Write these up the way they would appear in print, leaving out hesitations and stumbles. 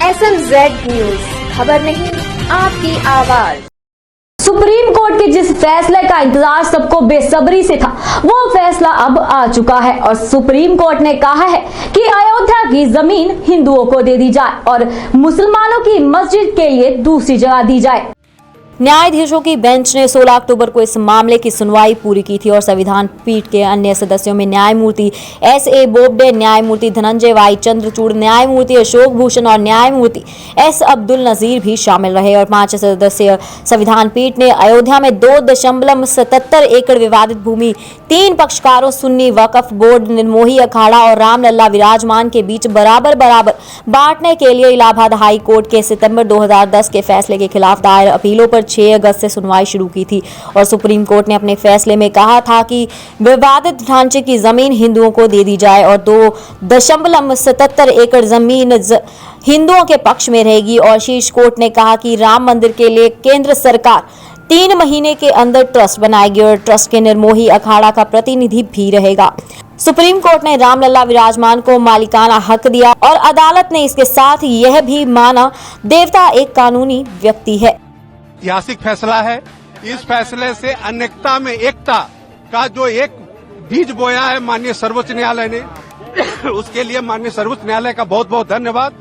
SMZ news, खबर नहीं आपकी आवाज। सुप्रीम कोर्ट के जिस फैसले का इंतजार सबको बेसब्री से था, वो फैसला अब आ चुका है और सुप्रीम कोर्ट ने कहा है कि अयोध्या की जमीन हिंदुओं को दे दी जाए और मुसलमानों की मस्जिद के लिए दूसरी जगह दी जाए। न्यायाधीशों की बेंच ने 16 अक्टूबर को इस मामले की सुनवाई पूरी की थी और संविधान पीठ के अन्य सदस्यों में न्यायमूर्ति S.A. बोबडे, न्यायमूर्ति धनंजय वाई चंद्रचूड़, न्यायमूर्ति अशोक भूषण और न्यायमूर्ति S. अब्दुल नजीर भी शामिल रहे और 5 सदस्यीय संविधान पीठ ने अयोध्या में 2.77 एकड़ विवादित भूमि 3 पक्षकारों सुन्नी वक्फ बोर्ड, निर्मोही अखाड़ा और रामलला विराजमान के बीच बराबर बांटने के लिए इलाहाबाद हाई कोर्ट के सितंबर 2010 के फैसले के खिलाफ दायर अपीलों पर 6 अगस्त से सुनवाई शुरू की थी और सुप्रीम कोर्ट ने अपने फैसले में कहा था कि विवादित ढांचे की जमीन हिंदुओं को दे दी जाए और 2.77 एकड़ जमीन हिंदुओं के पक्ष में रहेगी और शीर्ष कोर्ट ने कहा कि राम मंदिर के लिए केंद्र सरकार 3 महीने के अंदर ट्रस्ट बनाएगी और ट्रस्ट के निर्मोही अखाड़ा का प्रतिनिधि भी रहेगा। सुप्रीम कोर्ट ने रामलला विराजमान को मालिकाना हक दिया और अदालत ने इसके साथ यह भी माना देवता एक कानूनी व्यक्ति है। ऐतिहासिक फैसला है। इस फैसले से अनेकता में एकता का जो एक बीज बोया है माननीय सर्वोच्च न्यायालय ने, उसके लिए माननीय सर्वोच्च न्यायालय का बहुत बहुत धन्यवाद।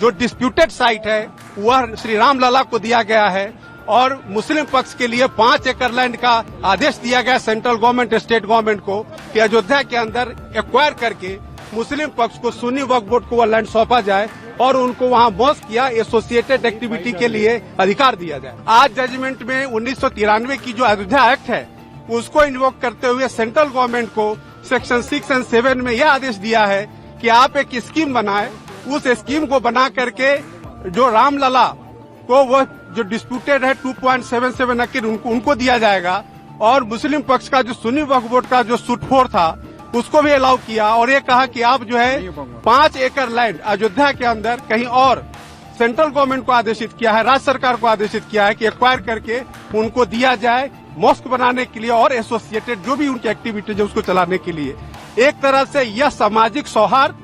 जो डिस्प्यूटेड साइट है वह श्री रामलला को दिया गया है और मुस्लिम पक्ष के लिए 5 एकड़ लैंड का आदेश दिया गया सेंट्रल गवर्नमेंट स्टेट गवर्नमेंट को कि अयोध्या के अंदर एक्वायर करके मुस्लिम पक्ष को सुन्नी वक्फ बोर्ड को वह लैंड सौंपा जाए और उनको वहां मॉस्क या एसोसिएटेड एक्टिविटी के लिए अधिकार दिया जाए। आज जजमेंट में 1993 की जो अयोध्या एक्ट है उसको इन्वोक करते हुए सेंट्रल गवर्नमेंट को सेक्शन 6 और 7 में यह आदेश दिया है कि आप एक स्कीम बनाए, उस स्कीम को बना करके जो रामलला को वह जो डिस्प्यूटेड है 2.77 एकड़ उनको दिया जाएगा और मुस्लिम पक्ष का जो सुन्नी वक्फ बोर्ड का जो सूटफोड़ था उसको भी अलाउ किया और ये कहा कि आप जो है 5 एकड़ लैंड अयोध्या के अंदर कहीं और सेंट्रल गवर्नमेंट को आदेशित किया है, राज्य सरकार को आदेशित किया है कि एक्वायर करके उनको दिया जाए मॉस्क बनाने के लिए और एसोसिएटेड जो भी उनकी एक्टिविटीज है उसको चलाने के लिए। एक तरह से यह सामाजिक सौहार्द,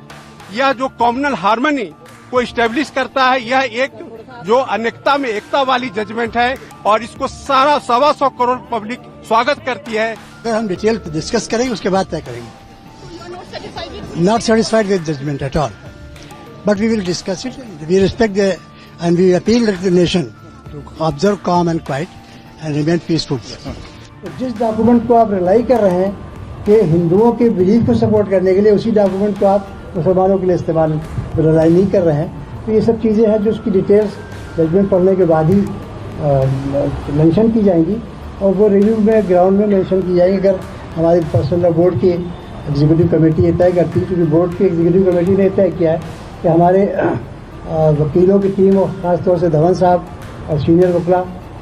यह जो कम्युनल हार्मनी को इस्टेब्लिश करता है, यह एक जो अनेकता में एकता वाली जजमेंट है और इसको सारा 125 करोड़ पब्लिक स्वागत करती है। हम डिटेल डिस्कस करेंगे उसके बाद तय करेंगे। Not satisfied with judgment at all, but we will discuss it. We respect and we appeal the nation to observe calm and quiet and remain peaceful. जिस डॉक्यूमेंट को आप रिलाई कर रहे हैं कि हिंदुओं के बिलीफ को सपोर्ट करने के लिए, उसी डॉक्यूमेंट को आप मुसलमानों के लिए इस्तेमाल रिलाई नहीं कर रहे हैं। तो ये सब चीज़ें हैं जो उसकी डिटेल्स जजमेंट पढ़ने के बाद ही मेंशन की जाएंगी और वो रिव्यू में ग्राउंड में मेंशन की जाएगी। अगर हमारी पर्सनल बोर्ड की एग्जीक्यूटिव कमेटी ये तय करती है, क्योंकि बोर्ड की एग्जीक्यूटिव कमेटी ने तय किया है कि हमारे वकीलों की टीम और ख़ासतौर से धवन साहब और सीनियर वकला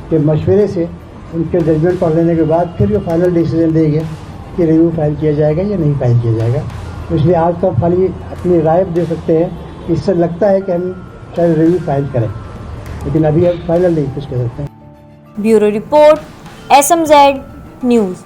के मशवरे से उनके जजमेंट पढ़ लेने के बाद फिर वो फाइनल डिसीजन देंगे कि रिव्यू फाइल किया जाएगा या नहीं फाइल किया जाएगा। तो इसलिए आज तो खाली अपनी राय दे सकते हैं। इससे लगता है कि हम शायद रिव्यू फाइल करें, लेकिन अभी हम फाइनल नहीं कुछ कह सकते हैं। Bureau report SMZ news.